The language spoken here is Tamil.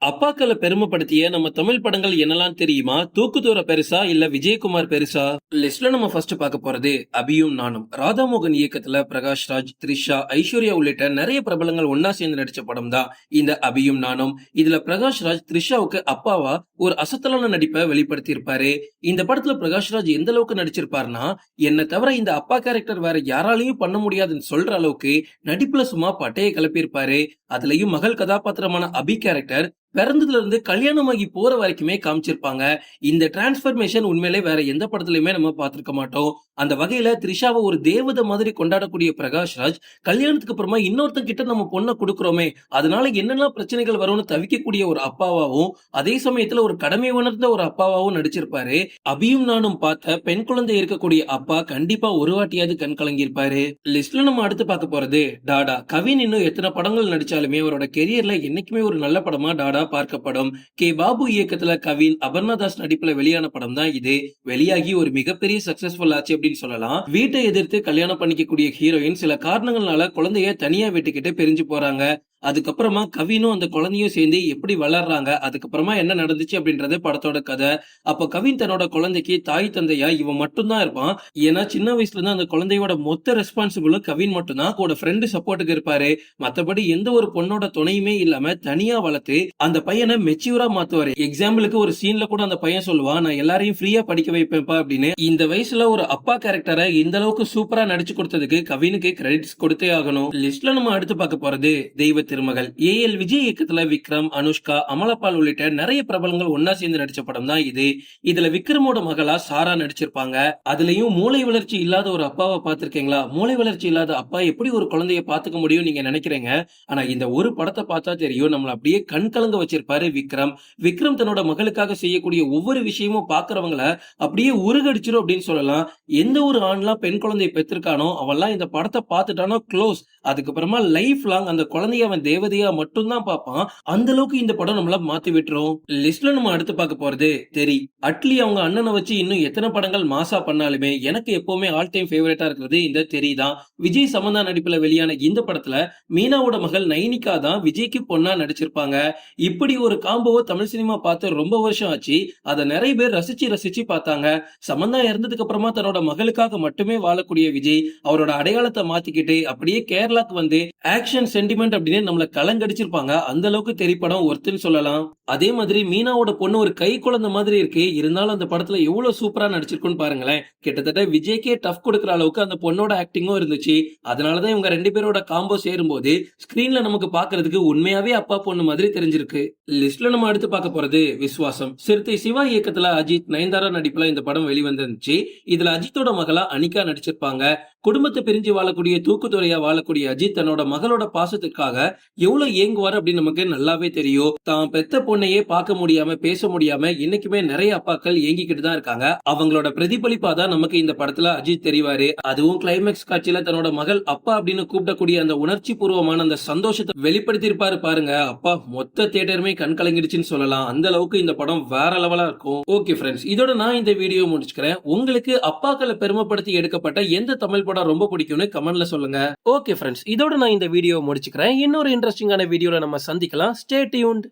அப்பாக்கள பெருமைப்படுத்திய நம்ம தமிழ் படங்கள் என்னலாம் தெரியுமா? தூக்குதூர பெருசா இல்ல விஜயகுமார் பெருசா? லிஸ்ட்ல நம்ம ஃபர்ஸ்ட் பார்க்க போறது அபியும் நானும். ராதாமோகன் இயக்கத்துல பிரகாஷ் ராஜ், த்ரிஷா, ஐஸ்வர்யா உள்ளிட்ட நிறைய பிரபலங்கள் ஒன்னா சேர்ந்து நடிச்ச படம் தான் இந்த அபியும் நானும். இதுல பிரகாஷ் ராஜ் த்ரிஷாவுக்கு அப்பாவா ஒரு அசத்தலான நடிப்பை வெளிப்படுத்தி இருப்பாரு. இந்த படத்துல பிரகாஷ் ராஜ் எந்த அளவுக்கு நடிச்சிருப்பாருன்னா, என்ன தவிர இந்த அப்பா கேரக்டர் வேற யாராலையும் பண்ண முடியாதுன்னு சொல்ற அளவுக்கு நடிப்புல சும்மா பட்டைய கிளப்பியிருப்பாரு. அதுலயும் மகள் கதாபாத்திரமான அபி கேரக்டர் பிறந்ததுல இருந்து கல்யாணமாகி போற வரைக்குமே காமிச்சிருப்பாங்க. இந்த டிரான்ஸ்பர்மேஷன் உண்மையிலே வேற எந்த படத்துலயுமே நம்ம பார்த்திருக்க மாட்டோம். அந்த வகையில த்ரிஷாவை ஒரு தேவதை மாதிரி கொண்டாடக்கூடிய பிரகாஷ் ராஜ் கல்யாணத்துக்கு அப்புறமா இன்னொருத்தன் கிட்ட நம்ம பொண்ணை கொடுக்கிறோமே, அதனால என்னெல்லாம் பிரச்சனைகள் வரும்னு தவிக்கக்கூடிய ஒரு அப்பாவாவும், அதே சமயத்துல ஒரு கடமை உணர்ந்த ஒரு அப்பாவாவும் நடிச்சிருப்பாரு. அபியும் நானும் பார்த்த பெண் குழந்தை இருக்கக்கூடிய அப்பா கண்டிப்பா ஒரு வாட்டியாவது கண் கலங்கியிருப்பாரு. லிஸ்ட்ல நம்ம அடுத்து பார்க்க போறது டாடா. கவின் இன்னும் எத்தனை படங்கள் நடிச்சாலுமே அவரோட கெரியர்ல என்னைக்குமே ஒரு நல்ல படமா டாடா பார்க்கப்படும். கே பாபு இயக்கத்துல கவின், அபர்ணாதாஸ் நடிப்புல வெளியான படம் தான் இது. வெளியாகி ஒரு மிகப்பெரிய சக்சஸ்ஃபுல் ஆச்சு அப்படின்னு சொல்லலாம். வீட்டை எதிர்த்து கல்யாணம் பண்ணிக்கக்கூடிய ஹீரோயின் சில காரணங்களால குழந்தைய தனியா விட்டுக்கிட்டு பிரிஞ்சு போறாங்க. அதுக்கப்புறமா கவினும் அந்த குழந்தையும் சேர்ந்து எப்படி வளர்றாங்க, அதுக்கப்புறமா என்ன நடந்துச்சு அப்படின்றது படத்தோட கதை. அப்ப கவின் தன்னோட குழந்தைக்கு தாய் தந்தையா இவன் மட்டும்தான் இருப்பான். ஏன்னா சின்ன வயசுல இருந்து அந்த குழந்தையோட மொத்த ரெஸ்பான்சிபிளும் கவின் மட்டும்தான் கூட ஃப்ரெண்டு சப்போர்ட்டுக்கு இருப்பாரு. மத்தபடி எந்த ஒரு பொண்ணோட துணையுமே இல்லாம தனியா வளர்த்து அந்த பையனை மெச்சூரா மாத்துவாரு. எக்ஸாம்பிளுக்கு ஒரு சீன்ல கூட அந்த பையன் சொல்லுவான், நான் எல்லாரையும் ஃப்ரீயா படிக்க வைப்பேன்ப்பா அப்படின்னு. இந்த வயசுல ஒரு அப்பா கேரக்டரை இந்த அளவுக்கு சூப்பரா நடிச்சு கொடுத்ததுக்கு கவினுக்கு கிரெடிட்ஸ் கொடுத்தே ஆகணும். லிஸ்ட்ல நம்ம அடுத்து பார்க்க போறது தெய்வ திருமகள். ஏஎல் விஜய் இயக்கத்துல விக்ரம், அனுஷ்கா, அமலாபால் உள்ளிட்ட நிறைய பிரபலங்கள் ஒன்னா சேர்ந்து நடிச்ச படம் தான் இது. இதுல விக்ரமோட மகளா சாரா நடிச்சிருப்பாங்க. அதுலயும் மூளை வளர்ச்சி இல்லாத ஒரு அப்பாவை பார்த்திருக்கீங்களா? மூளை வளர்ச்சி இல்லாத அப்பா எப்படி ஒரு குழந்தைய பாத்துக்க முடியும் நீங்க நினைக்கிறீங்க. ஆனா இந்த ஒரு படத்தை பார்த்தா தெரியும், நம்மள அப்படியே கண் கலங்க வச்சிருப்பாரு விக்ரம். விக்ரம் தன்னோட மகளுக்காக செய்யக்கூடிய ஒவ்வொரு விஷயமும் பாக்குறவங்கள அப்படியே உருகடிச்சிரும் அப்படின்னு சொல்லலாம். எந்த ஒரு ஆண்லாம் பெண் குழந்தையை பெற்றிருக்கானோ அவெல்லாம் இந்த படத்தை பார்த்துட்டானோ க்ளோஸ். அதுக்கப்புறமா லைஃப் லாங் அந்த குழந்தைய அவன் தேவதையா மட்டும்தான் பார்ப்பான். அந்த அளவுக்கு இந்த படம் நம்மள மாத்தி விட்டுரும். லிஸ்ட்ல நம்ம அடுத்து பார்க்க போறது தெரி. அட்லி அவங்க அண்ணனை வச்சு இன்னும் எத்தனை படங்கள் மாசா பண்ணாலுமே எனக்கு எப்பவுமே ஆல் டைம் ஃபேவரட்டா இருக்கிறது இந்த தெரி தான். விஜய் சமந்தா நடிப்புல வெளியான இந்த படத்துல மீனாவோட மகள் நைனிகா தான் விஜய்க்கு பொண்ணா நடிச்சிருப்பாங்க. இப்படி ஒரு காம்போவை தமிழ் சினிமா பார்த்து ரொம்ப வருஷம் ஆச்சு. அதை நிறைய பேர் ரசிச்சு ரசிச்சு பார்த்தாங்க. சமந்தா இறந்ததுக்கு அப்புறமா தன்னோட மகளுக்காக மட்டுமே வாழக்கூடிய விஜய் அவரோட அடையாளத்தை மாத்திக்கிட்டு அப்படியே கேரளாக்கு வந்து ஆக்ஷன் சென்டிமெண்ட் அப்படின்னு நம்மள கலங்கடிச்சிருப்பாங்க. அந்த அளவுக்கு திரைப்படம் ஒருத்தன்னு சொல்லலாம். அதே மாதிரி மீனாவோட பொண்ணு ஒரு கை குழந்தை மாதிரி இருக்கு. இருந்தாலும் அந்த படத்துல எவ்வளவு சூப்பரா நடிச்சிருக்குன்னு பாருங்களேன். கிட்டத்தட்ட விஜய்க்கே டஃப் கொடுக்குற அளவுக்கு அந்த பொண்ணோட ஆக்டிங்கும் இருந்துச்சு. அதனாலதான் இவங்க ரெண்டு பேரோட காம்போ சேரும்போது ஸ்கிரீன்ல நமக்கு பாக்குறதுக்கு உண்மையாவே அப்பா பொண்ணு மாதிரி தெரிஞ்சிருக்கு. லிஸ்ட்ல நம்ம அடுத்து பார்க்க போறது விஸ்வாசம். சிறுத்தை சிவா இயக்கத்துல அஜித், நயன்தாரா நடிப்புல இந்த படம் வெளிவந்துருந்துச்சு. இதுல அஜித்தோட மகளா அனிகா நடிச்சிருப்பாங்க. குடும்பத்தை பிரிஞ்சு வாழக்கூடிய தூக்குத்துறையா வாழக்கூடிய அஜித் தன்னோட மகளோட பாசத்துக்காக எவ்வளவு ஏங்குவார் அப்படின்னு நமக்கு நல்லாவே தெரியும். தான் பெத்த பொண்ணையே பார்க்க முடியாம பேச முடியாம இன்னைக்குமே நிறைய அப்பாக்கள் ஏங்கிக்கிட்டு தான் இருக்காங்க. அவங்களோட பிரதிபலிப்பா தான் நமக்கு இந்த படத்துல அஜித் தெரிவாரு. அதுவும் கிளைமேக்ஸ் காட்சியில தன்னோட மகள் அப்பா அப்படின்னு கூப்பிடக்கூடிய அந்த உணர்ச்சி பூர்வமான அந்த சந்தோஷத்தை வெளிப்படுத்தி இருப்பாரு பாருங்க. அப்பா மொத்த தியேட்டருமே கண் கலங்கிடுச்சுன்னு சொல்லலாம். அந்த அளவுக்கு இந்த படம் வேற லெவலா இருக்கும். ஓகே ஃப்ரெண்ட்ஸ், இதோட நான் இந்த வீடியோ முடிச்சுக்கிறேன். உங்களுக்கு அப்பாக்களை பெருமைப்படுத்தி எடுக்கப்பட்ட எந்த தமிழ் படம் ரொம்ப பிடிக்கும்னு கமெண்ட்ல சொல்லுங்க. ஓகே ஃப்ரெண்ட்ஸ், இதோட நான் இந்த வீடியோ முடிச்சுக்கிறேன். இன்னொரு இன்ட்ரெஸ்டிங்கான வீடியோல நம்ம சந்திக்கலாம். Stay tuned.